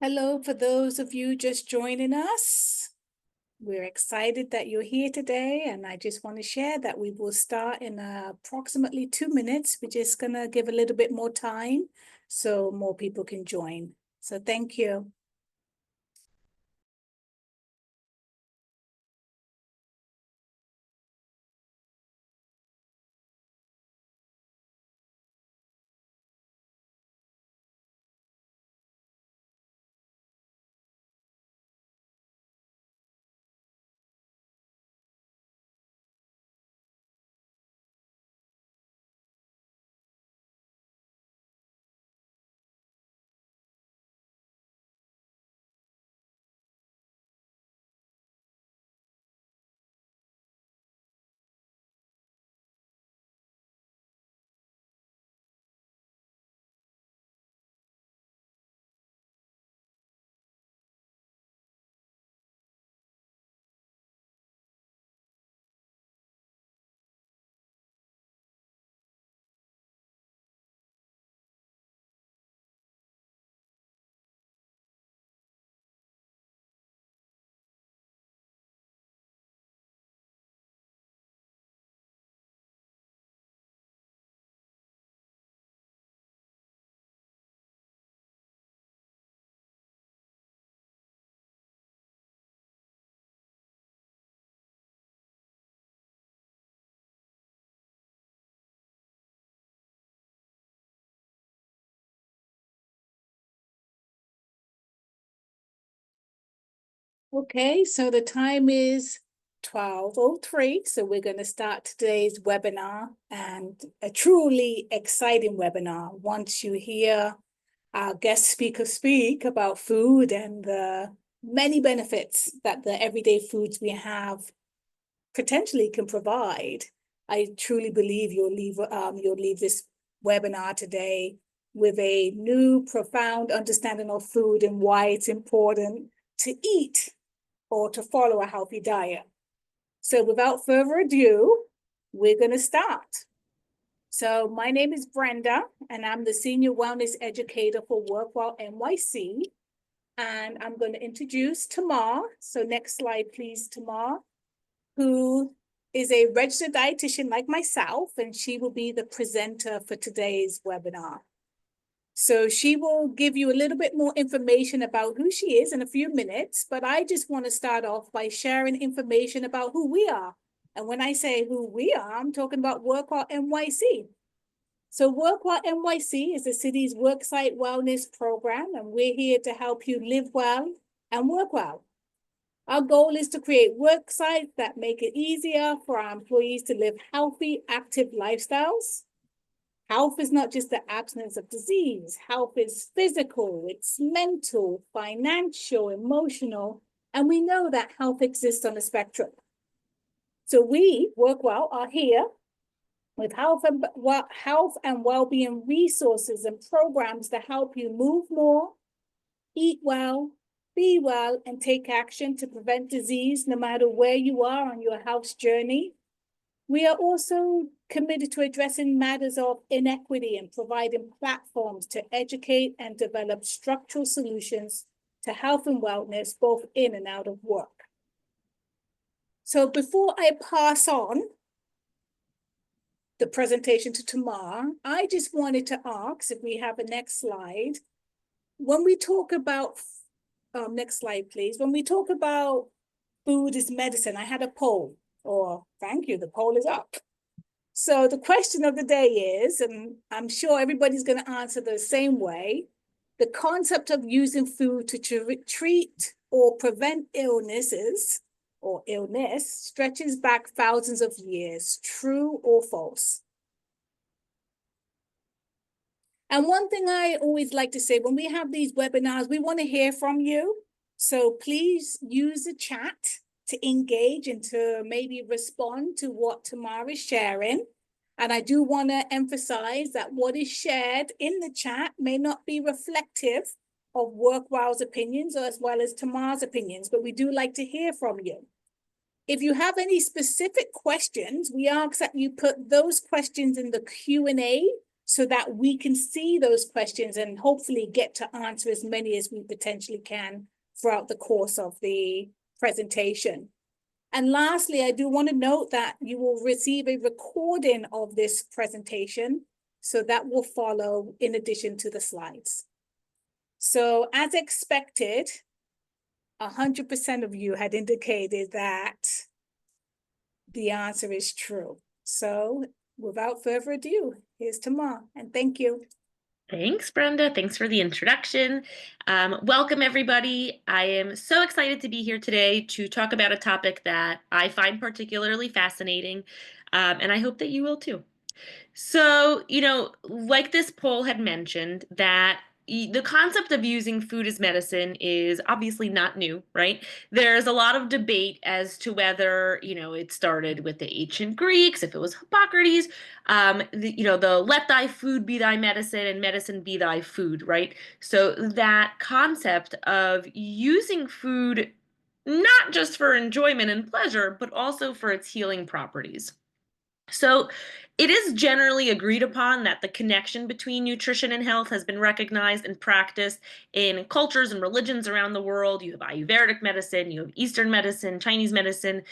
Hello, for those of you just joining us. We're excited that you're here today, and I just want to share that we will start in approximately 2 minutes. We're just going to give a little bit more time so more people can join. So thank you. Okay, so the time is 12:03, so we're going to start today's webinar, and a truly exciting webinar. Once you hear our guest speaker speak about food and the many benefits that the everyday foods we have potentially can provide, I truly believe you'll leave this webinar today with a new, profound understanding of food and why it's important to eat or to follow a healthy diet. So without further ado, we're going to start. So my name is Brenda, and I'm the Senior Wellness Educator for WorkWell NYC. And I'm going to introduce Tamar. So next slide, please, Tamar, who is a registered dietitian like myself, and she will be the presenter for today's webinar. So she will give you a little bit more information about who she is in a few minutes, but I just want to start off by sharing information about who we are. And when I say who we are, I'm talking about WorkWell NYC. So WorkWell NYC is the city's worksite wellness program, and we're here to help you live well and work well. Our goal is to create work sites that make it easier for our employees to live healthy, active lifestyles. Health is not just the absence of disease. Health is physical, it's mental, financial, emotional, and we know that health exists on a spectrum. So we, WorkWell, are here with health and well-being resources and programs to help you move more, eat well, be well, and take action to prevent disease no matter where you are on your health journey. We are also committed to addressing matters of inequity and providing platforms to educate and develop structural solutions to health and wellness, both in and out of work. So before I pass on the presentation to Tamar, I just wanted to ask if we have a next slide. When we talk about, next slide, please. When we talk about food is medicine, I had a poll, or thank you, the poll is up. So the question of the day is, and I'm sure everybody's going to answer the same way, the concept of using food to treat or prevent illnesses or illness stretches back thousands of years, true or false? And one thing I always like to say, when we have these webinars, we want to hear from you. So please use the chat to engage and to maybe respond to what Tamar is sharing. And I do want to emphasize that what is shared in the chat may not be reflective of WorkWell's opinions as well as Tamar's opinions, but we do like to hear from you. If you have any specific questions, we ask that you put those questions in the Q&A so that we can see those questions and hopefully get to answer as many as we potentially can throughout the course of the presentation. And lastly, I do want to note that you will receive a recording of this presentation, so that will follow in addition to the slides. So as expected, 100% of you had indicated that the answer is true. So without further ado, here's Tamar, and thank you. Thanks, Brenda. Thanks for the introduction. Welcome, everybody. I am so excited to be here today to talk about a topic that I find particularly fascinating, and I hope that you will too. So, like this poll had mentioned, that the concept of using food as medicine is obviously not new, right? There's a lot of debate as to whether, it started with the ancient Greeks, if it was Hippocrates, the let thy food be thy medicine and medicine be thy food, right? So that concept of using food not just for enjoyment and pleasure, but also for its healing properties. So it is generally agreed upon that the connection between nutrition and health has been recognized and practiced in cultures and religions around the world. You have Ayurvedic medicine, you have Eastern medicine, Chinese medicine.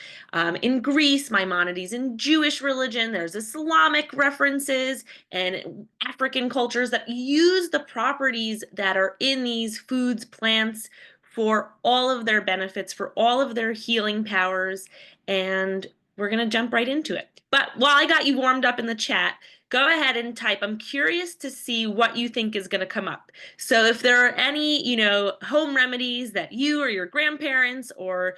In Greece, Maimonides, in Jewish religion, there's Islamic references and African cultures that use the properties that are in these foods, plants, for all of their benefits, for all of their healing powers. And we're going to jump right into it. But while I got you warmed up in the chat, go ahead and type. I'm curious to see what you think is going to come up. So if there are any, home remedies that you or your grandparents or,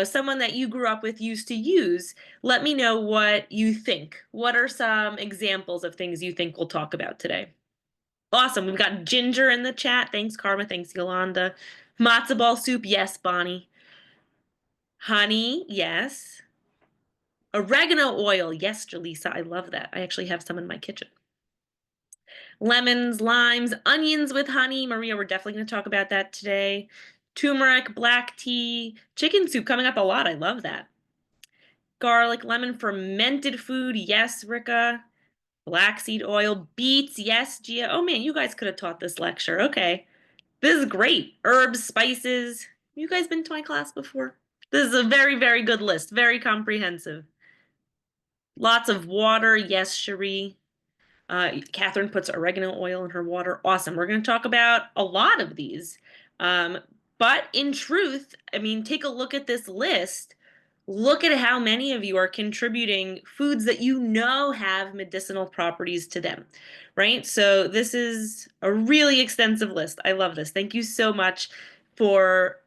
someone that you grew up with used to use, let me know what you think. What are some examples of things you think we'll talk about today? Awesome. We've got ginger in the chat. Thanks, Karma. Thanks, Yolanda. Matzo ball soup. Yes, Bonnie. Honey. Yes. Oregano oil. Yes, Jaleesa, I love that. I actually have some in my kitchen. Lemons, limes, onions with honey. Maria, we're definitely going to talk about that today. Turmeric, black tea, chicken soup coming up a lot. I love that. Garlic, lemon, fermented food. Yes, Rika. Black seed oil, beets. Yes, Gia. Oh man, you guys could have taught this lecture. Okay. This is great. Herbs, spices. You guys been to my class before? This is a very, very good list. Very comprehensive. Lots of water. Yes, Cherie. Catherine puts oregano oil in her water. Awesome. We're going to talk about a lot of these. But in truth, take a look at this list. Look at how many of you are contributing foods that you know have medicinal properties to them, right? So this is a really extensive list. I love this. Thank you so much for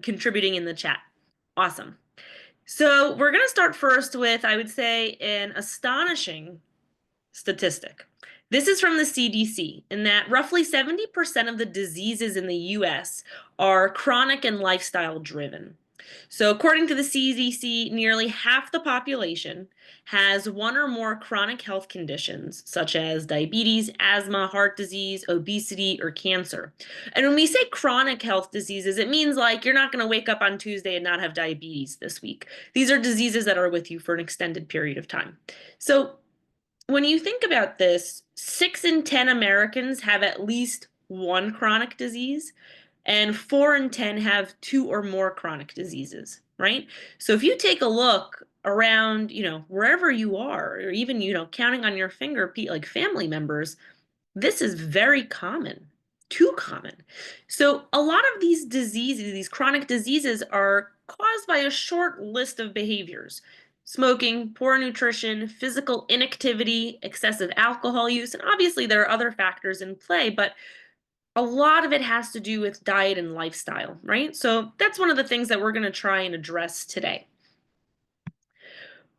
contributing in the chat. Awesome. So we're going to start first with, I would say, an astonishing statistic. This is from the CDC, in that roughly 70% of the diseases in the US are chronic and lifestyle driven. So according to the CDC, nearly half the population has one or more chronic health conditions, such as diabetes, asthma, heart disease, obesity, or cancer. And when we say chronic health diseases, it means like you're not going to wake up on Tuesday and not have diabetes this week. These are diseases that are with you for an extended period of time. So when you think about this, 6 in 10 Americans have at least one chronic disease, and 4 in 10 have 2 or more chronic diseases, right? So if you take a look around, wherever you are, or even, counting on your finger, like family members, this is very common, too common. So a lot of these diseases, these chronic diseases, are caused by a short list of behaviors: smoking, poor nutrition, physical inactivity, excessive alcohol use, and obviously there are other factors in play, but a lot of it has to do with diet and lifestyle, right? So that's one of the things that we're going to try and address today.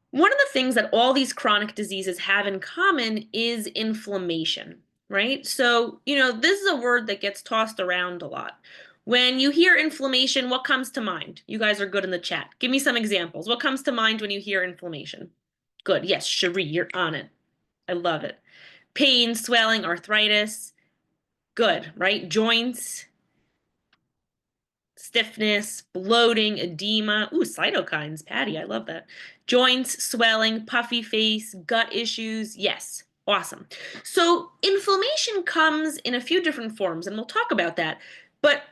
One of the things that all these chronic diseases have in common is inflammation, right? So, this is a word that gets tossed around a lot. When you hear inflammation, what comes to mind? You guys are good in the chat. Give me some examples. What comes to mind when you hear inflammation? Good. Yes, Cherie, you're on it. I love it. Pain, swelling, arthritis. Good, right? Joints, stiffness, bloating, edema. Ooh, cytokines, Patty, I love that. Joints, swelling, puffy face, gut issues. Yes, Awesome. So inflammation comes in a few different forms, and we'll talk about that. But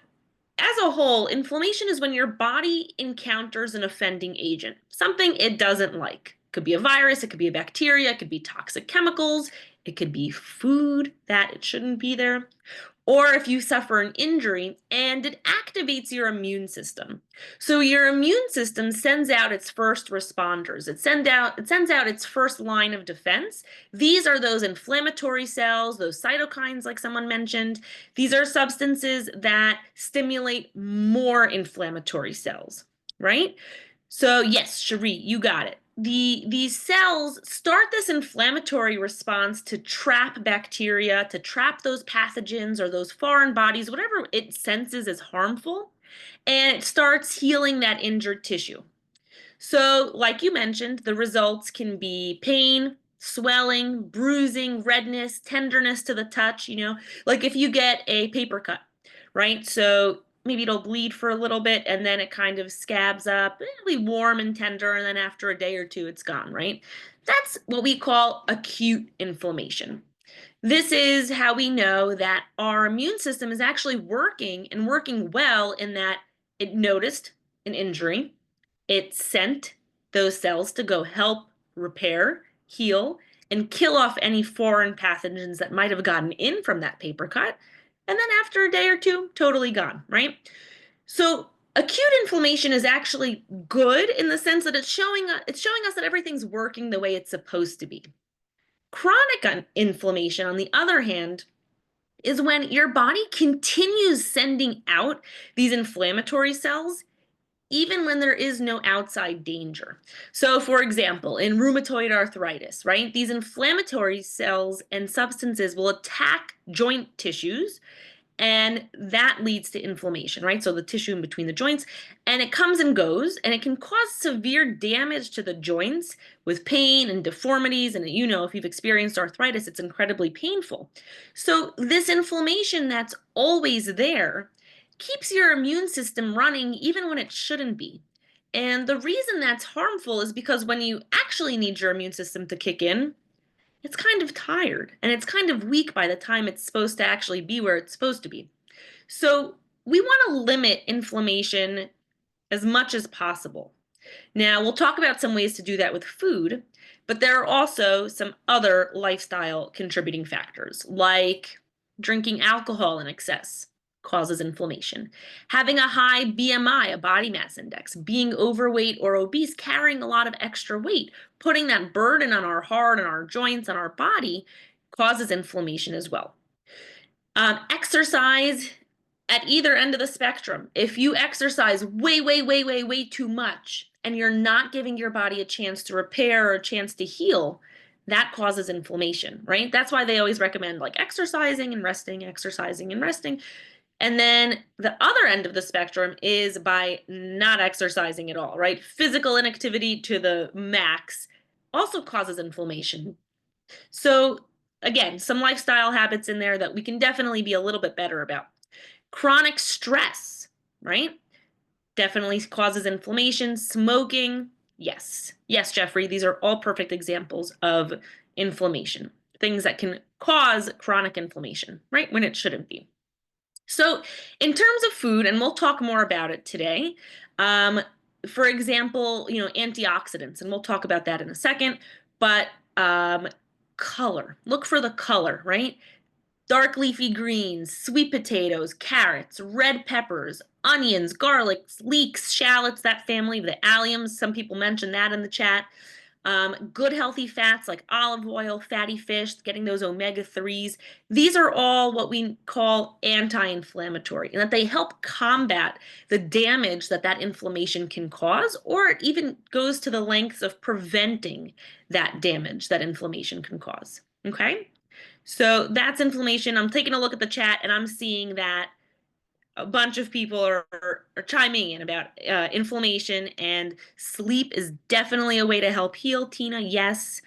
as a whole, inflammation is when your body encounters an offending agent, something it doesn't like. It could be a virus, it could be a bacteria, it could be toxic chemicals, it could be food that it shouldn't be there, or if you suffer an injury and it activates your immune system. So your immune system sends out its first responders. It sends out its first line of defense. These are those inflammatory cells, those cytokines like someone mentioned. These are substances that stimulate more inflammatory cells, right? So yes, Cherie, you got it. These cells start this inflammatory response to trap bacteria, to trap those pathogens or those foreign bodies, whatever it senses as harmful, and it starts healing that injured tissue. So, like you mentioned, the results can be pain, swelling, bruising, redness, tenderness to the touch, like if you get a paper cut, right? So maybe it'll bleed for a little bit and then it kind of scabs up. It'll be warm and tender, and then after a day or two, it's gone, right? That's what we call acute inflammation. This is how we know that our immune system is actually working and working well, in that it noticed an injury, it sent those cells to go help repair, heal, and kill off any foreign pathogens that might have gotten in from that paper cut. And then after a day or two, totally gone, right? So acute inflammation is actually good in the sense that it's showing us that everything's working the way it's supposed to be. Chronic inflammation, on the other hand, is when your body continues sending out these inflammatory cells even when there is no outside danger. So for example, in rheumatoid arthritis, right, these inflammatory cells and substances will attack joint tissues, and that leads to inflammation, right? So the tissue in between the joints, and it comes and goes, and it can cause severe damage to the joints with pain and deformities. And if you've experienced arthritis, it's incredibly painful. So this inflammation that's always there keeps your immune system running even when it shouldn't be. And the reason that's harmful is because when you actually need your immune system to kick in, it's kind of tired and it's kind of weak by the time it's supposed to actually be where it's supposed to be. So we want to limit inflammation as much as possible. Now, we'll talk about some ways to do that with food, but there are also some other lifestyle contributing factors, like drinking alcohol in excess causes inflammation. Having a high BMI, a body mass index, being overweight or obese, carrying a lot of extra weight, putting that burden on our heart and our joints and our body causes inflammation as well. Exercise at either end of the spectrum. If you exercise way too much and you're not giving your body a chance to repair or a chance to heal, that causes inflammation, right? That's why they always recommend like exercising and resting, exercising and resting. And then the other end of the spectrum is by not exercising at all, right? Physical inactivity to the max also causes inflammation. So again, some lifestyle habits in there that we can definitely be a little bit better about. Chronic stress, right? Definitely causes inflammation. Smoking, yes. Yes, Jeffrey, these are all perfect examples of inflammation, things that can cause chronic inflammation, right? When it shouldn't be. So in terms of food, and we'll talk more about it today, for example, antioxidants, and we'll talk about that in a second, but color, look for the color, right? Dark leafy greens, sweet potatoes, carrots, red peppers, onions, garlics, leeks, shallots, that family, the alliums, some people mentioned that in the chat. Good healthy fats like olive oil, fatty fish, getting those omega-3s. These are all what we call anti-inflammatory, and that they help combat the damage that inflammation can cause, or it even goes to the lengths of preventing that damage that inflammation can cause. Okay? So that's inflammation. I'm taking a look at the chat and I'm seeing that a bunch of people are chiming in about inflammation, and sleep is definitely a way to help heal. Tina, yes.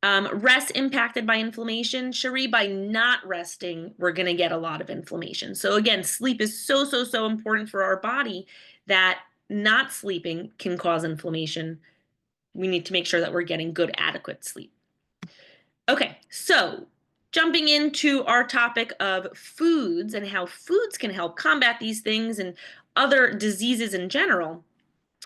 Rest impacted by inflammation. Cherie, by not resting, we're going to get a lot of inflammation. So again, sleep is so important for our body that not sleeping can cause inflammation. We need to make sure that we're getting good, adequate sleep. Okay, so jumping into our topic of foods and how foods can help combat these things and other diseases in general.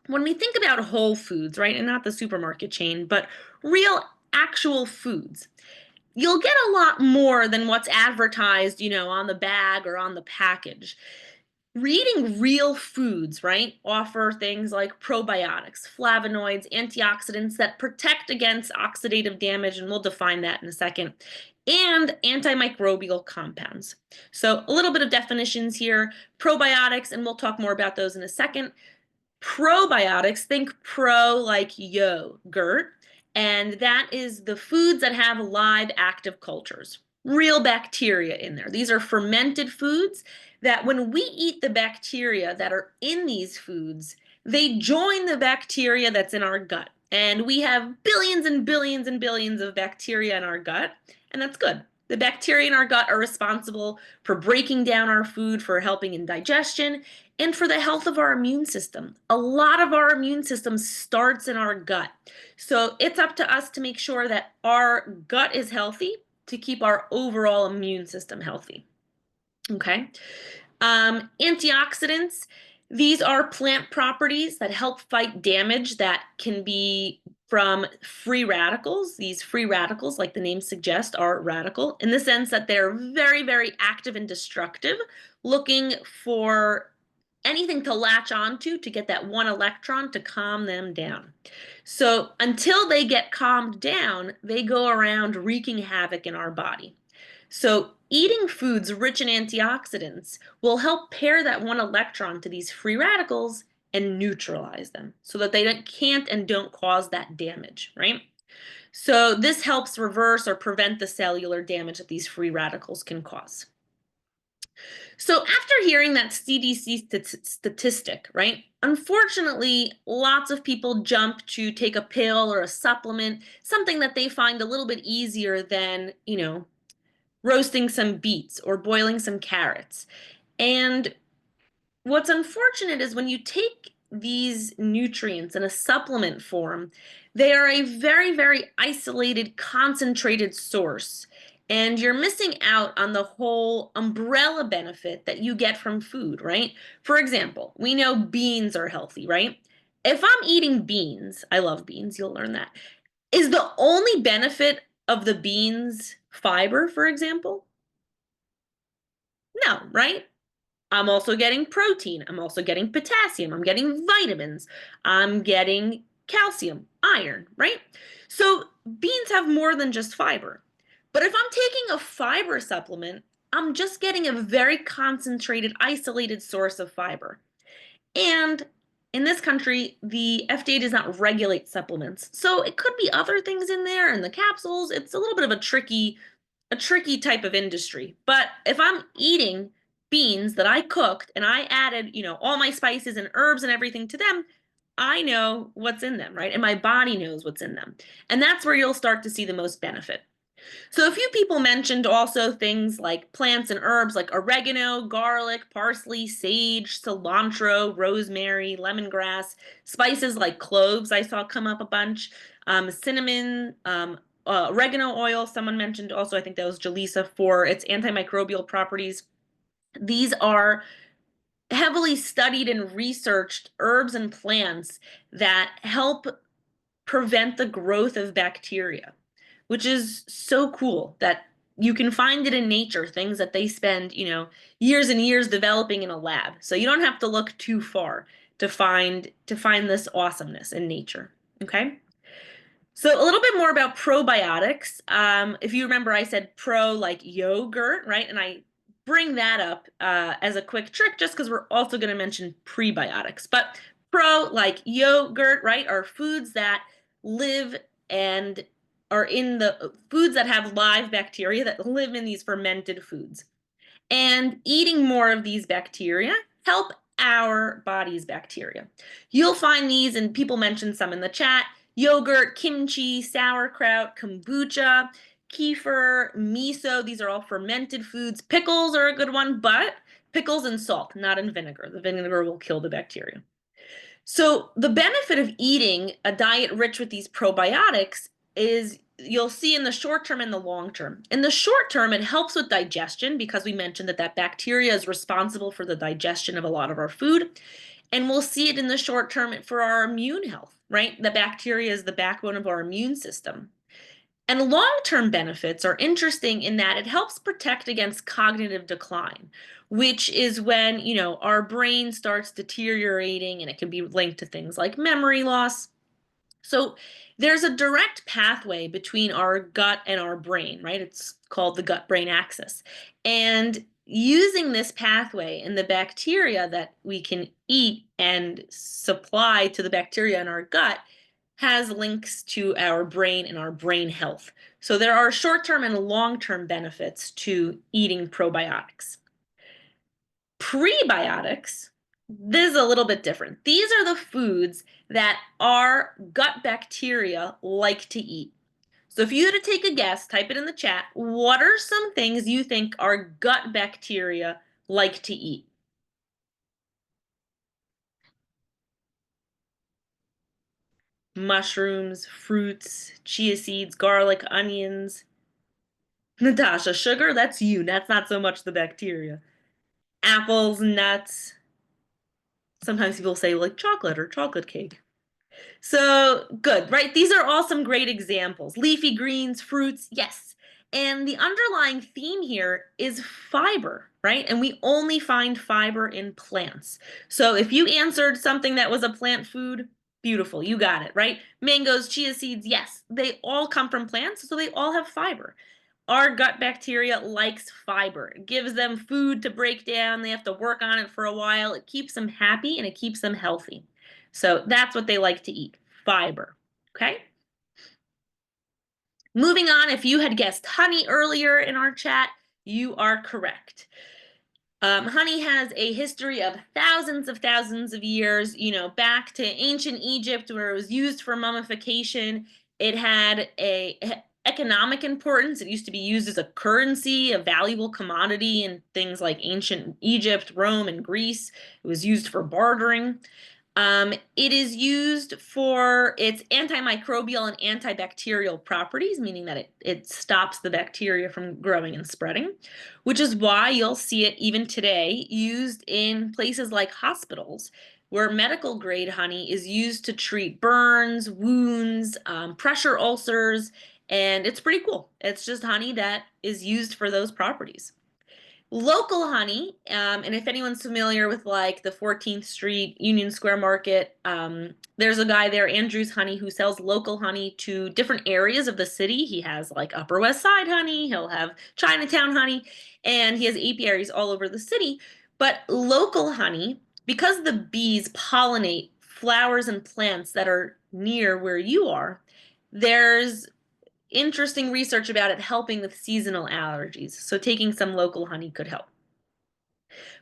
When we think about whole foods, right, and not the supermarket chain, but real actual foods, you'll get a lot more than what's advertised, on the bag or on the package. Eating real foods, right, offer things like probiotics, flavonoids, antioxidants that protect against oxidative damage, and we'll define that in a second, and antimicrobial compounds. So a little bit of definitions here. Probiotics, and we'll talk more about those in a second. Probiotics, think pro like yogurt, and that is the foods that have live active cultures, real bacteria in there. These are fermented foods that when we eat the bacteria that are in these foods, they join the bacteria that's in our gut. And we have billions and billions and billions of bacteria in our gut, and that's good. The bacteria in our gut are responsible for breaking down our food, for helping in digestion, and for the health of our immune system. A lot of our immune system starts in our gut. So it's up to us to make sure that our gut is healthy to keep our overall immune system healthy. Okay. Antioxidants, these are plant properties that help fight damage that can be from free radicals. These free radicals, like the name suggests, are radical in the sense that they're very, very active and destructive, looking for anything to latch onto to get that one electron to calm them down. So until they get calmed down, they go around wreaking havoc in our body. So eating foods rich in antioxidants will help pair that one electron to these free radicals and neutralize them so that they can't and don't cause that damage, right? So this helps reverse or prevent the cellular damage that these free radicals can cause. So after hearing that CDC statistic, right? Unfortunately, lots of people jump to take a pill or a supplement, something that they find a little bit easier than, roasting some beets or boiling some carrots. And what's unfortunate is when you take these nutrients in a supplement form, they are a very, very isolated, concentrated source. And you're missing out on the whole umbrella benefit that you get from food, right? For example, we know beans are healthy, right? If I'm eating beans, I love beans, you'll learn that. Is the only benefit of the beans fiber, for example? No, right? I'm also getting protein. I'm also getting potassium. I'm getting vitamins. I'm getting calcium, iron, right? So beans have more than just fiber. But if I'm taking a fiber supplement, I'm just getting a very concentrated, isolated source of fiber. And in this country, the FDA does not regulate supplements. So it could be other things in there and the capsules. It's a little bit of a tricky type of industry. But if I'm eating beans that I cooked and I added, all my spices and herbs and everything to them, I know what's in them, right? And my body knows what's in them. And that's where you'll start to see the most benefit. So a few people mentioned also things like plants and herbs like oregano, garlic, parsley, sage, cilantro, rosemary, lemongrass, spices like cloves I saw come up a bunch, cinnamon, oregano oil, someone mentioned also, I think that was Jalisa, for its antimicrobial properties. These are heavily studied and researched herbs and plants that help prevent the growth of bacteria, which is so cool that you can find it in nature, things that they spend, years and years developing in a lab. So you don't have to look too far to find this awesomeness in nature. Okay? So a little bit more about probiotics. If you remember, I said pro like yogurt, right? And I bring that up as a quick trick just because we're also going to mention prebiotics. But pro like yogurt, right, are foods that live and are in the foods that have live bacteria that live in these fermented foods. And eating more of these bacteria help our body's bacteria. You'll find these, and people mentioned some in the chat: yogurt, kimchi, sauerkraut, kombucha, kefir, miso. These are all fermented foods. Pickles are a good one, but pickles in salt, not in vinegar. The vinegar will kill the bacteria. So the benefit of eating a diet rich with these probiotics is you'll see in the short term and the long term. In the short term, it helps with digestion because we mentioned that bacteria is responsible for the digestion of a lot of our food. And we'll see it in the short term for our immune health, right? The bacteria is the backbone of our immune system. And long-term benefits are interesting in that it helps protect against cognitive decline, which is when, our brain starts deteriorating, and it can be linked to things like memory loss. So there's a direct pathway between our gut and our brain, right? It's called the gut-brain axis. And using this pathway and the bacteria that we can eat and supply to the bacteria in our gut has links to our brain and our brain health. So there are short-term and long-term benefits to eating probiotics. Prebiotics, this is a little bit different. These are the foods that our gut bacteria like to eat. So if you had to take a guess, type it in the chat. What are some things you think our gut bacteria like to eat? Mushrooms, fruits, chia seeds, garlic, onions. Natasha, sugar, that's you. That's not so much the bacteria. Apples, nuts. Sometimes people say like chocolate or chocolate cake. So good, right? These are all some great examples. Leafy greens, fruits, yes. And the underlying theme here is fiber, right? And we only find fiber in plants. So if you answered something that was a plant food, beautiful, you got it, right? Mangoes, chia seeds, yes, they all come from plants, so they all have fiber. Our gut bacteria likes fiber. It gives them food to break down. They have to work on it for a while. It keeps them happy and it keeps them healthy. So that's what they like to eat, fiber, okay? Moving on, if you had guessed honey earlier in our chat, you are correct. Honey has a history of thousands of years, back to ancient Egypt where it was used for mummification. It had a economic importance. It used to be used as a currency, a valuable commodity in things like ancient Egypt, Rome, and Greece. It was used for bartering. It is used for its antimicrobial and antibacterial properties, meaning that it stops the bacteria from growing and spreading, which is why you'll see it even today used in places like hospitals, where medical grade honey is used to treat burns, wounds, pressure ulcers, and it's pretty cool. It's just honey that is used for those properties. Local honey, and if anyone's familiar with like the 14th Street Union Square Market, there's a guy there, Andrew's Honey, who sells local honey to different areas of the city. He has like Upper West Side honey, he'll have Chinatown honey, and he has apiaries all over the city. But local honey, because the bees pollinate flowers and plants that are near where you are, there's interesting research about it helping with seasonal allergies. So taking some local honey could help.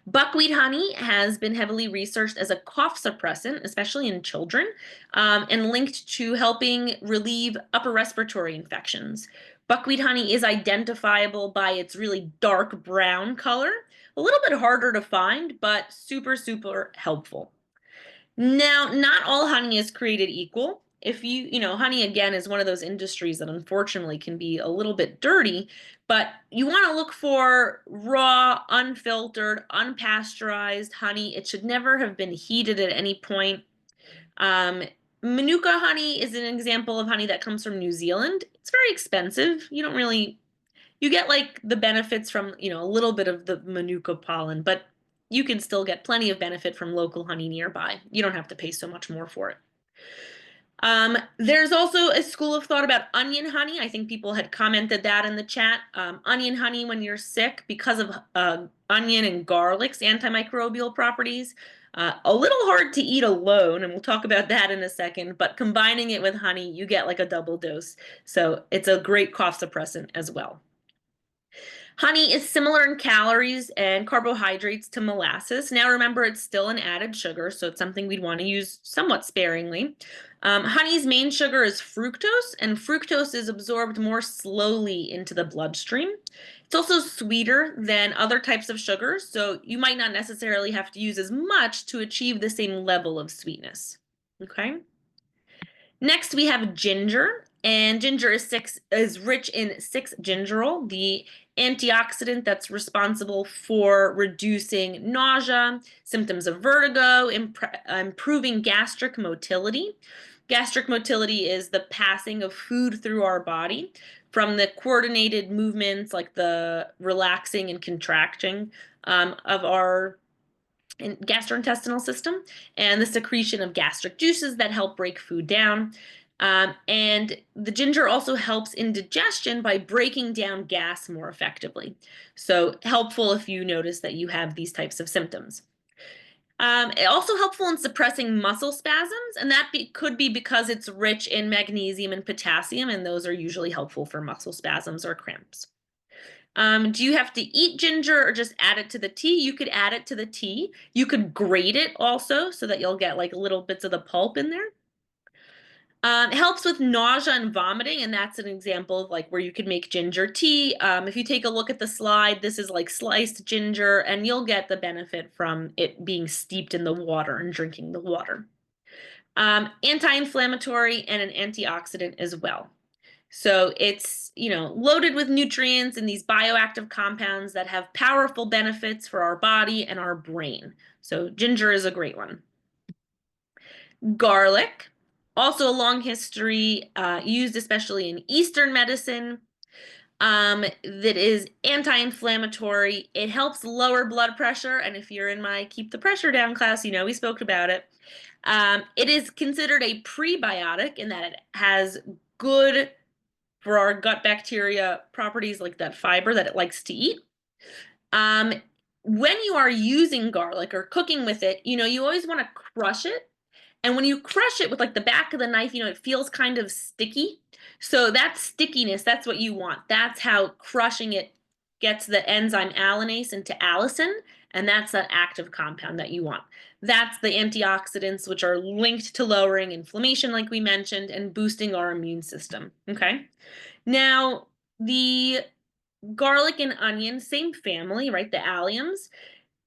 Buckwheat honey has been heavily researched as a cough suppressant, especially in children, and linked to helping relieve upper respiratory infections. Buckwheat honey is identifiable by its really dark brown color, a little bit harder to find, but super, super helpful. Now, not all honey is created equal. If honey again is one of those industries that unfortunately can be a little bit dirty, but you want to look for raw, unfiltered, unpasteurized honey. It should never have been heated at any point. Manuka honey is an example of honey that comes from New Zealand. It's very expensive. You get like the benefits from, a little bit of the Manuka pollen, but you can still get plenty of benefit from local honey nearby. You don't have to pay so much more for it. There's also a school of thought about onion honey. I think people had commented that in the chat. Onion honey when you're sick because of onion and garlic's antimicrobial properties. A little hard to eat alone, and we'll talk about that in a second, but combining it with honey, you get like a double dose. So it's a great cough suppressant as well. Honey is similar in calories and carbohydrates to molasses. Now remember, it's still an added sugar, so it's something we'd want to use somewhat sparingly. Honey's main sugar is fructose, and fructose is absorbed more slowly into the bloodstream. It's also sweeter than other types of sugars, so you might not necessarily have to use as much to achieve the same level of sweetness. Okay? Next, we have ginger. And ginger is rich in 6-gingerol, the antioxidant that's responsible for reducing nausea, symptoms of vertigo, improving gastric motility. Gastric motility is the passing of food through our body from the coordinated movements, like the relaxing and contracting of our gastrointestinal system, and the secretion of gastric juices that help break food down. And the ginger also helps in digestion by breaking down gas more effectively. So helpful if you notice that you have these types of symptoms. Also helpful in suppressing muscle spasms, and that could be because it's rich in magnesium and potassium, and those are usually helpful for muscle spasms or cramps. Do you have to eat ginger or just add it to the tea? You could add it to the tea. You could grate it also so that you'll get like little bits of the pulp in there. It helps with nausea and vomiting, and that's an example of like where you could make ginger tea. If you take a look at the slide, this is like sliced ginger, and you'll get the benefit from it being steeped in the water and drinking the water. Anti-inflammatory and an antioxidant as well. So it's, loaded with nutrients and these bioactive compounds that have powerful benefits for our body and our brain. So ginger is a great one. Garlic, also a long history, used especially in Eastern medicine, that is anti-inflammatory. It helps lower blood pressure. And if you're in my Keep the Pressure Down class, we spoke about it. It is considered a prebiotic in that it has good for our gut bacteria properties, like that fiber that it likes to eat. When you are using garlic or cooking with it, you always want to crush it. And when you crush it with like the back of the knife, it feels kind of sticky. So that stickiness, that's what you want. That's how crushing it gets the enzyme allinase into allicin, and that's that active compound that you want. That's the antioxidants, which are linked to lowering inflammation, like we mentioned, and boosting our immune system. Okay. Now, the garlic and onion, same family, right? The alliums.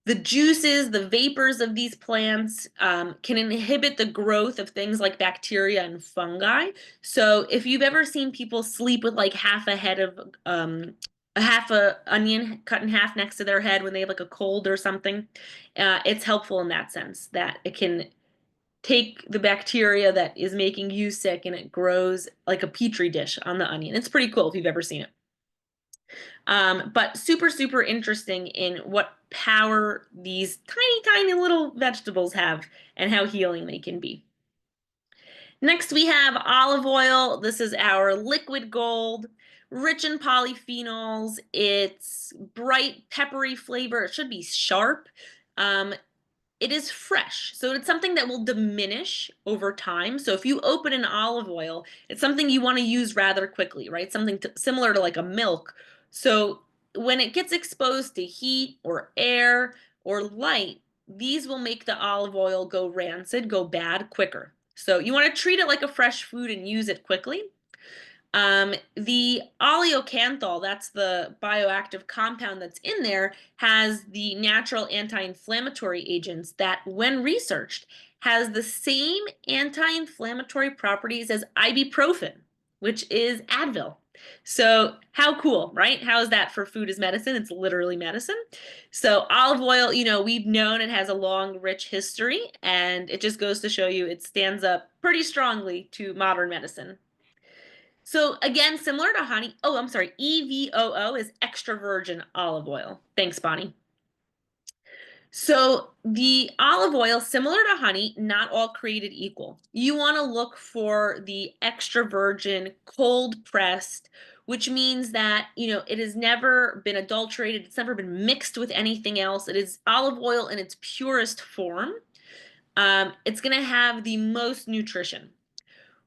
The juices, the vapors of these plants can inhibit the growth of things like bacteria and fungi. So if you've ever seen people sleep with like half a head of a half a onion cut in half next to their head when they have like a cold or something, it's helpful in that sense that it can take the bacteria that is making you sick and it grows like a petri dish on the onion. It's pretty cool if you've ever seen it. But super, super interesting in what power these tiny, tiny little vegetables have and how healing they can be. Next, we have olive oil. This is our liquid gold, rich in polyphenols. It's bright, peppery flavor. It should be sharp. It is fresh, so it's something that will diminish over time. So if you open an olive oil, it's something you want to use rather quickly, right? Something similar to like a milk. So when it gets exposed to heat or air or light, these will make the olive oil go rancid, go bad quicker. So you want to treat it like a fresh food and use it quickly. The oleocanthal, that's the bioactive compound that's in there, has the natural anti-inflammatory agents that, when researched, has the same anti-inflammatory properties as ibuprofen, which is Advil. So how cool, right? How is that for food as medicine? It's literally medicine. So olive oil, we've known it has a long, rich history, and it just goes to show you it stands up pretty strongly to modern medicine. So again, similar to honey, I'm sorry, EVOO is extra virgin olive oil. Thanks, Bonnie. So the olive oil, similar to honey, not all created equal. You want to look for the extra virgin, cold pressed, which means that, it has never been adulterated. It's never been mixed with anything else. It is olive oil in its purest form. It's going to have the most nutrition.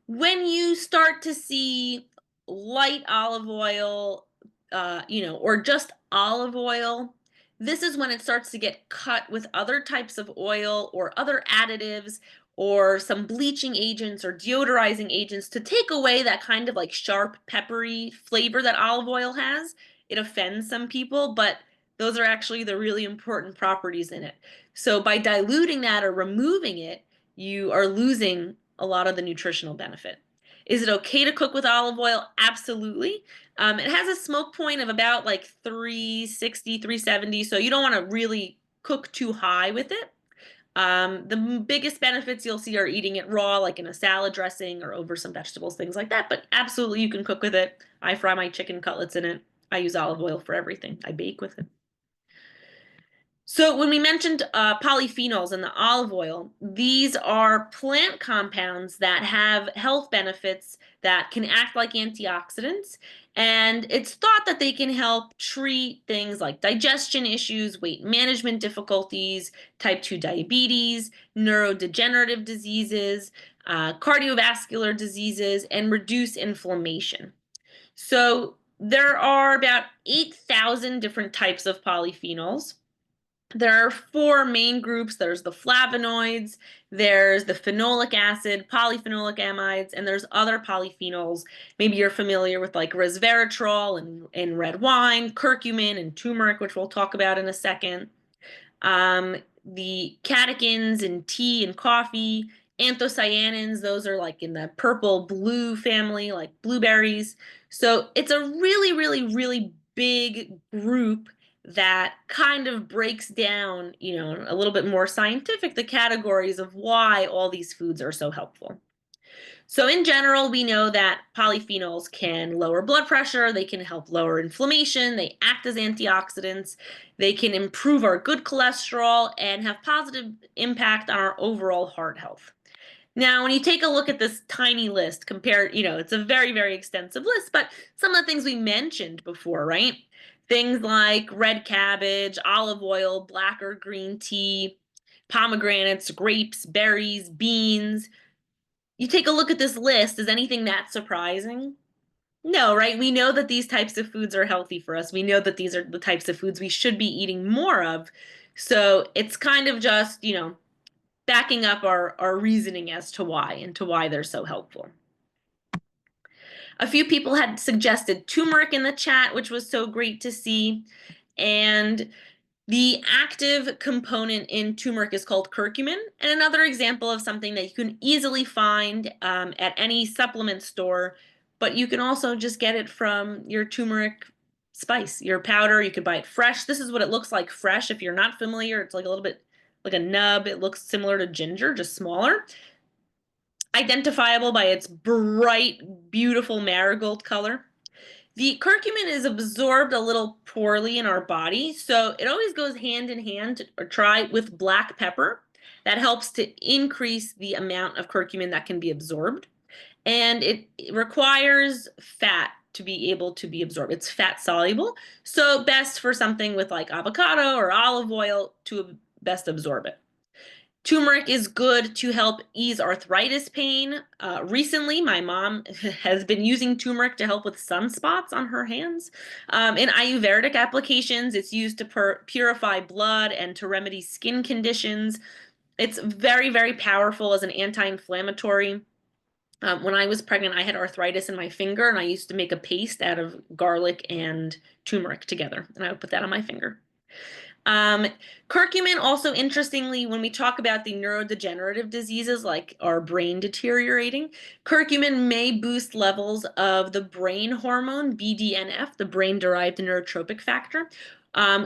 When you start to see light olive oil, or just olive oil, this is when it starts to get cut with other types of oil or other additives or some bleaching agents or deodorizing agents to take away that kind of like sharp, peppery flavor that olive oil has. It offends some people, but those are actually the really important properties in it. So by diluting that or removing it, you are losing a lot of the nutritional benefit. Is it okay to cook with olive oil? Absolutely. It has a smoke point of about like 360, 370, so you don't want to really cook too high with it. The biggest benefits you'll see are eating it raw, like in a salad dressing or over some vegetables, things like that. But absolutely, you can cook with it. I fry my chicken cutlets in it. I use olive oil for everything. I bake with it. So when we mentioned polyphenols in the olive oil, these are plant compounds that have health benefits that can act like antioxidants. And it's thought that they can help treat things like digestion issues, weight management difficulties, type 2 diabetes, neurodegenerative diseases, cardiovascular diseases, and reduce inflammation. So there are about 8,000 different types of polyphenols. There are four main groups. There's the flavonoids, there's the phenolic acid, polyphenolic amides, and there's other polyphenols. Maybe you're familiar with like resveratrol in red wine, curcumin and turmeric, which we'll talk about in a second. The catechins in tea and coffee, anthocyanins, those are like in the purple blue family, like blueberries. So it's a really, really, really big group that kind of breaks down, a little bit more scientific, the categories of why all these foods are so helpful. So in general, we know that polyphenols can lower blood pressure, they can help lower inflammation, they act as antioxidants, they can improve our good cholesterol and have positive impact on our overall heart health. Now, when you take a look at this tiny list compared, it's a very, very extensive list, but some of the things we mentioned before, right? Things like red cabbage, olive oil, black or green tea, pomegranates, grapes, berries, beans. You take a look at this list, is anything that surprising? No, right? We know that these types of foods are healthy for us. We know that these are the types of foods we should be eating more of. So it's kind of just, backing up our reasoning as to why and to why they're so helpful. A few people had suggested turmeric in the chat, which was so great to see. And the active component in turmeric is called curcumin. And another example of something that you can easily find at any supplement store, but you can also just get it from your turmeric spice, your powder. You could buy it fresh. This is what it looks like fresh. If you're not familiar, it's like a little bit like a nub. It looks similar to ginger, just smaller. Identifiable by its bright, beautiful marigold color. The curcumin is absorbed a little poorly in our body, so it always goes hand in hand or try with black pepper. That helps to increase the amount of curcumin that can be absorbed. And it requires fat to be able to be absorbed. It's fat soluble, so best for something with like avocado or olive oil to best absorb it. Turmeric is good to help ease arthritis pain. Recently, my mom has been using turmeric to help with sunspots on her hands. In Ayurvedic applications, it's used to purify blood and to remedy skin conditions. It's very, very powerful as an anti-inflammatory. When I was pregnant, I had arthritis in my finger, and I used to make a paste out of garlic and turmeric together, and I would put that on my finger. Curcumin also, interestingly, when we talk about the neurodegenerative diseases like our brain deteriorating, curcumin may boost levels of the brain hormone BDNF, the brain-derived neurotrophic factor,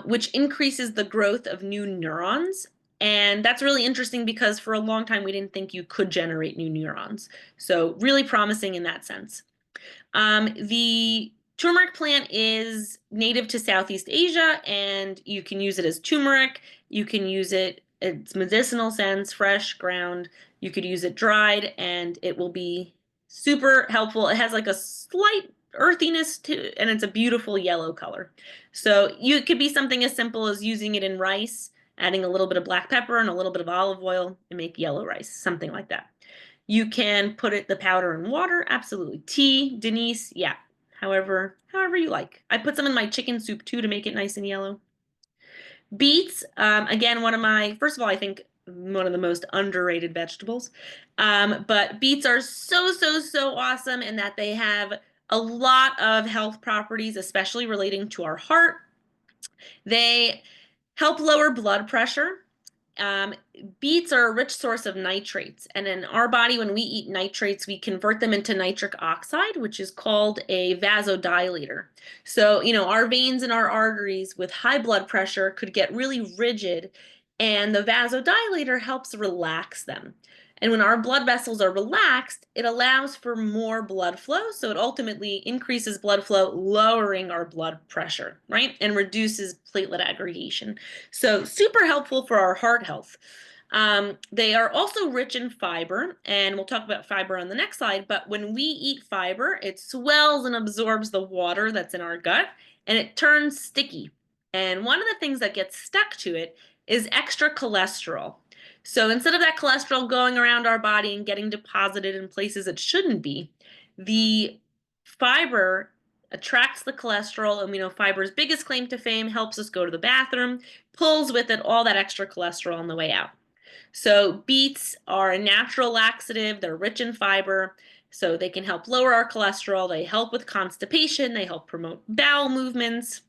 which increases the growth of new neurons. And that's really interesting because for a long time we didn't think you could generate new neurons. So really promising in that sense. The turmeric plant is native to Southeast Asia, and you can use it as turmeric. You can use it, its medicinal sense, fresh, ground. You could use it dried, and it will be super helpful. It has like a slight earthiness to, and it's a beautiful yellow color. So it could be something as simple as using it in rice, adding a little bit of black pepper and a little bit of olive oil and make yellow rice, something like that. You can put the powder in water, absolutely. Tea, Denise, yeah. However you like. I put some in my chicken soup too to make it nice and yellow. Beets, again, first of all, I think one of the most underrated vegetables. But beets are so, so, so awesome in that they have a lot of health properties, especially relating to our heart. They help lower blood pressure. Beets are a rich source of nitrates, and in our body, when we eat nitrates, we convert them into nitric oxide, which is called a vasodilator. So, our veins and our arteries with high blood pressure could get really rigid, and the vasodilator helps relax them. And when our blood vessels are relaxed, it allows for more blood flow. So it ultimately increases blood flow, lowering our blood pressure, right? And reduces platelet aggregation. So super helpful for our heart health. They are also rich in fiber, and we'll talk about fiber on the next slide, but when we eat fiber, it swells and absorbs the water that's in our gut, and it turns sticky. And one of the things that gets stuck to it is extra cholesterol. So instead of that cholesterol going around our body and getting deposited in places it shouldn't be, the fiber attracts the cholesterol, and we know fiber's biggest claim to fame helps us go to the bathroom, pulls with it all that extra cholesterol on the way out. So beets are a natural laxative, they're rich in fiber, so they can help lower our cholesterol, they help with constipation, they help promote bowel movements.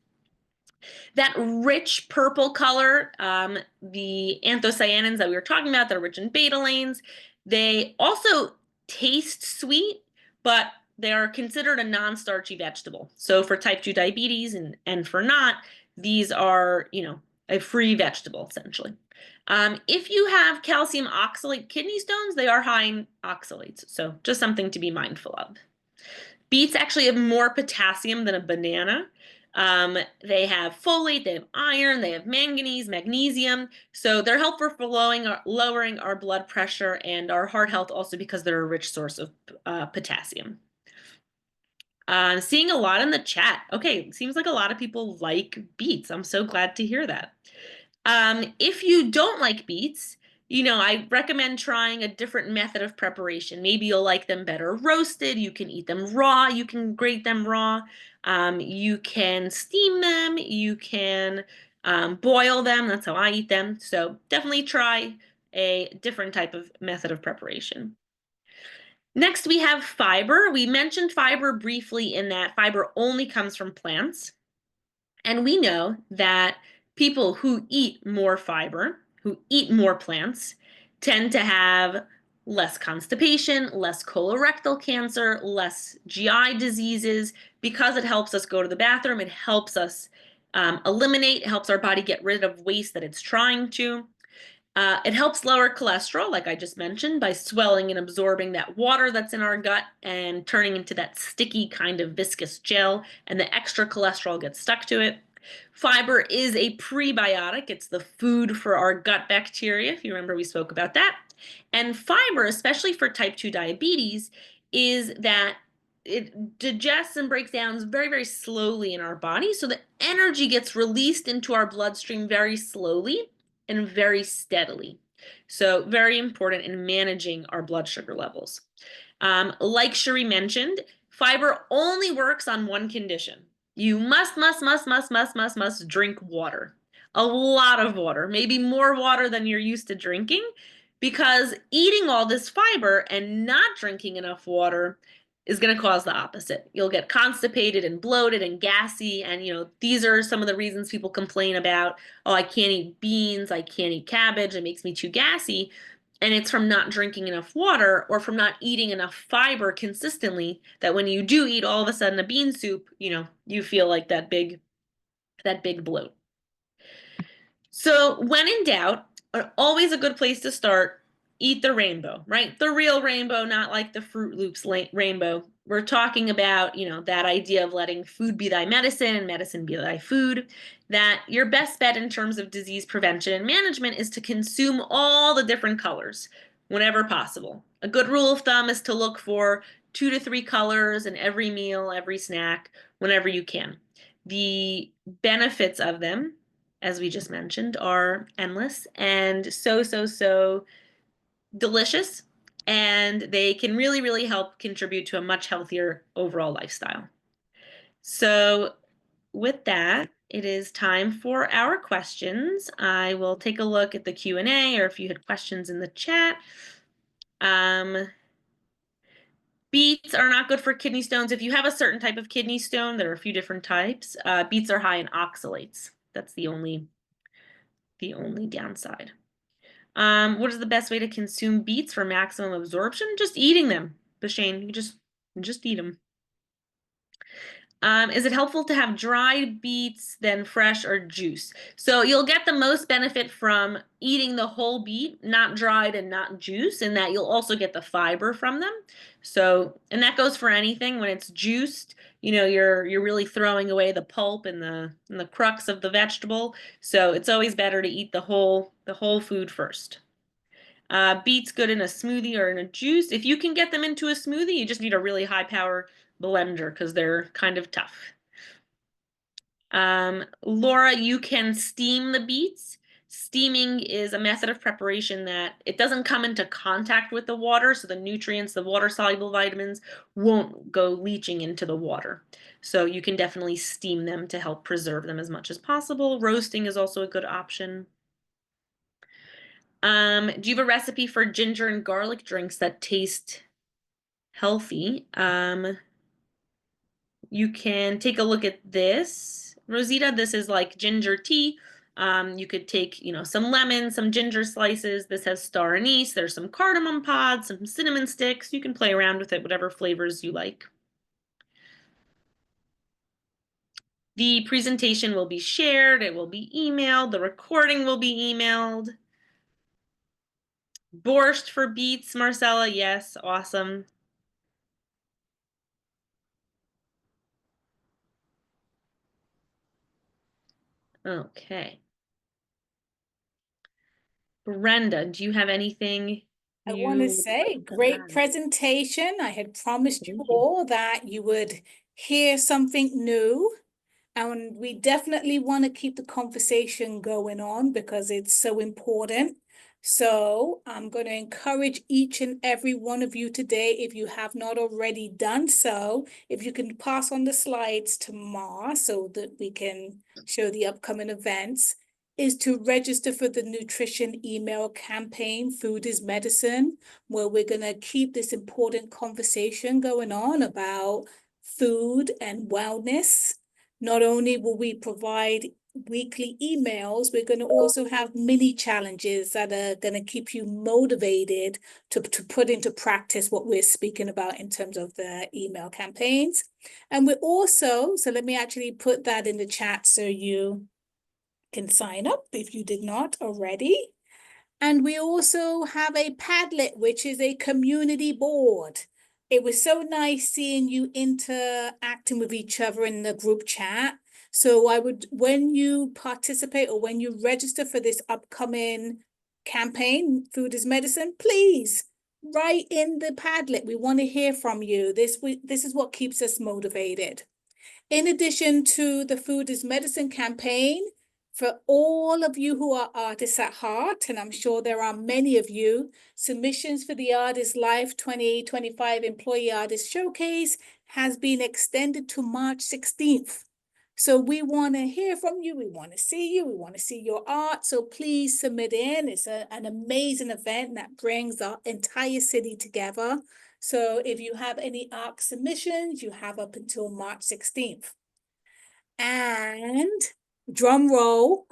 That rich purple color, the anthocyanins that we were talking about that are rich in betalains, they also taste sweet, but they are considered a non-starchy vegetable. So for type 2 diabetes and for not, these are, a free vegetable essentially. If you have calcium oxalate kidney stones, they are high in oxalates. So just something to be mindful of. Beets actually have more potassium than a banana. They have folate, they have iron, they have manganese, magnesium. So they're helpful for lowering our blood pressure and our heart health also because they're a rich source of potassium. Seeing a lot in the chat. Okay, seems like a lot of people like beets. I'm so glad to hear that. If you don't like beets, I recommend trying a different method of preparation. Maybe you'll like them better roasted. You can eat them raw. You can grate them raw. You can steam them. You can boil them. That's how I eat them. So definitely try a different type of method of preparation. Next, we have fiber. We mentioned fiber briefly in that fiber only comes from plants. And we know that people who eat more fiber, who eat more plants, tend to have less constipation, less colorectal cancer, less GI diseases, because it helps us go to the bathroom. It helps us eliminate, it helps our body get rid of waste that it's trying to. It helps lower cholesterol, like I just mentioned, by swelling and absorbing that water that's in our gut and turning into that sticky kind of viscous gel, and the extra cholesterol gets stuck to it. Fiber is a prebiotic. It's the food for our gut bacteria, if you remember we spoke about that. And fiber, especially for type 2 diabetes, is that it digests and breaks down very, very slowly in our body. So the energy gets released into our bloodstream very slowly and very steadily. So very important in managing our blood sugar levels. Like Cherie mentioned, fiber only works on one condition. You must drink water. A lot of water, maybe more water than you're used to drinking, because eating all this fiber and not drinking enough water is going to cause the opposite. You'll get constipated and bloated and gassy. And, these are some of the reasons people complain about, oh, I can't eat beans, I can't eat cabbage, it makes me too gassy. And it's from not drinking enough water or from not eating enough fiber consistently that when you do eat all of a sudden a bean soup, you feel like that big bloat. So when in doubt, always a good place to start, eat the rainbow, right? The real rainbow, not like the Fruit Loops rainbow. We're talking about, that idea of letting food be thy medicine and medicine be thy food, that your best bet in terms of disease prevention and management is to consume all the different colors whenever possible. A good rule of thumb is to look for 2 to 3 colors in every meal, every snack, whenever you can. The benefits of them, as we just mentioned, are endless and so delicious, and they can really, really help contribute to a much healthier overall lifestyle. So with that, it is time for our questions. I will take a look at the Q&A, or if you had questions in the chat. Beets are not good for kidney stones. If you have a certain type of kidney stone, there are a few different types. Beets are high in oxalates. That's the only downside. What is the best way to consume beets for maximum absorption? Just eating them. Shane, you just eat them. Is it helpful to have dried beets than fresh or juice? So you'll get the most benefit from eating the whole beet, not dried and not juice, and that you'll also get the fiber from them. So, and that goes for anything. When it's juiced, you know, you're really throwing away the pulp and the crux of the vegetable. So it's always better to eat the whole food first. Beets good in a smoothie or in a juice. If you can get them into a smoothie, you just need a really high power blender because they're kind of tough. Laura, you can steam the beets. Steaming is a method of preparation that it doesn't come into contact with the water, so the nutrients, the water-soluble vitamins, won't go leaching into the water. So you can definitely steam them to help preserve them as much as possible. Roasting is also a good option. Do you have a recipe for ginger and garlic drinks that taste healthy? You can take a look at this, Rosita. This is like ginger tea. You could take, you know, some lemon, some ginger slices. This has star anise. There's some cardamom pods, some cinnamon sticks. You can play around with it, whatever flavors you like. The presentation will be shared. It will be emailed. The recording will be emailed. Borscht for beets, Marcella. Yes, awesome. Okay. Brenda, do you have anything I want to say, great presentation. I had promised you all that you would hear something new. And we definitely want to keep the conversation going on because it's so important. So I'm going to encourage each and every one of you today, if you have not already done so, if you can pass on the slides to Ma so that we can show the upcoming events, is to register for the nutrition email campaign, Food is Medicine, where we're going to keep this important conversation going on about food and wellness. Not only will we provide weekly emails, we're going to also have mini challenges that are going to keep you motivated to put into practice what we're speaking about in terms of the email campaigns. And we're also, so let me actually put that in the chat so you can sign up if you did not already. And we also have a Padlet, which is a community board. It was so nice seeing you interacting with each other in the group chat. So I would, when you participate or when you register for this upcoming campaign, Food is Medicine, please write in the Padlet. We want to hear from you. This is what keeps us motivated. In addition to the Food is Medicine campaign, for all of you who are artists at heart, and I'm sure there are many of you, submissions for the Artist Life 2025 Employee Artist Showcase has been extended to March 16th. So we want to hear from you. We want to see you. We want to see your art. So please submit in. It's an amazing event that brings the entire city together. So if you have any art submissions, you have up until March 16th. And drum roll,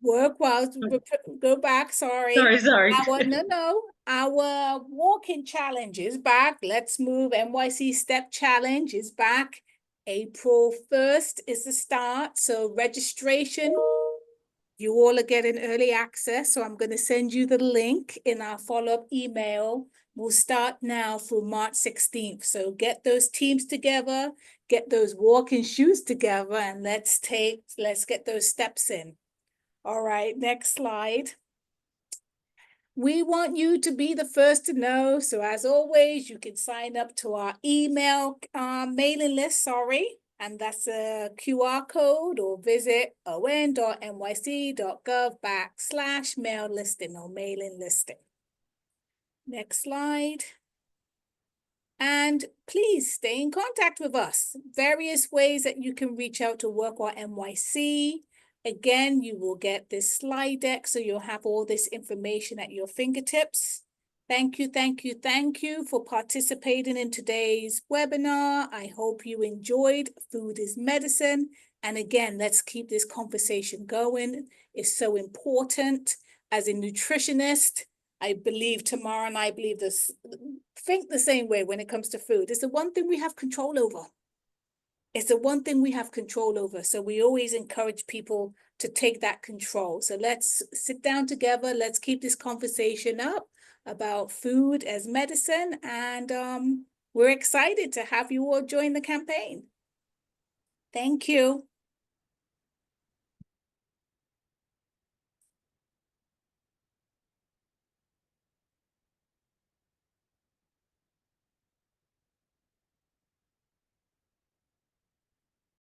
work well, go back, sorry. Sorry. Our walking challenge is back. Let's Move NYC Step Challenge is back. April 1st is the start. So registration, you all are getting early access. So I'm going to send you the link in our follow-up email. We'll start now through March 16th. So get those teams together, get those walking shoes together, and let's get those steps in. All right, next slide. We want you to be the first to know. So as always, you can sign up to our email mailing list, and that's a QR code, or visit on.nyc.gov/mail listing or mailing listing. Next slide. And please stay in contact with us. Various ways that you can reach out to Workwell NYC. Again, you will get this slide deck, so you'll have all this information at your fingertips. Thank you for participating in today's webinar. I hope you enjoyed Food is Medicine. And again, let's keep this conversation going. It's so important. As a nutritionist, I believe Tamara and I believe this, think the same way when it comes to food. It's the one thing we have control over. It's the one thing we have control over. So we always encourage people to take that control. So let's sit down together. Let's keep this conversation up about food as medicine. And we're excited to have you all join the campaign. Thank you.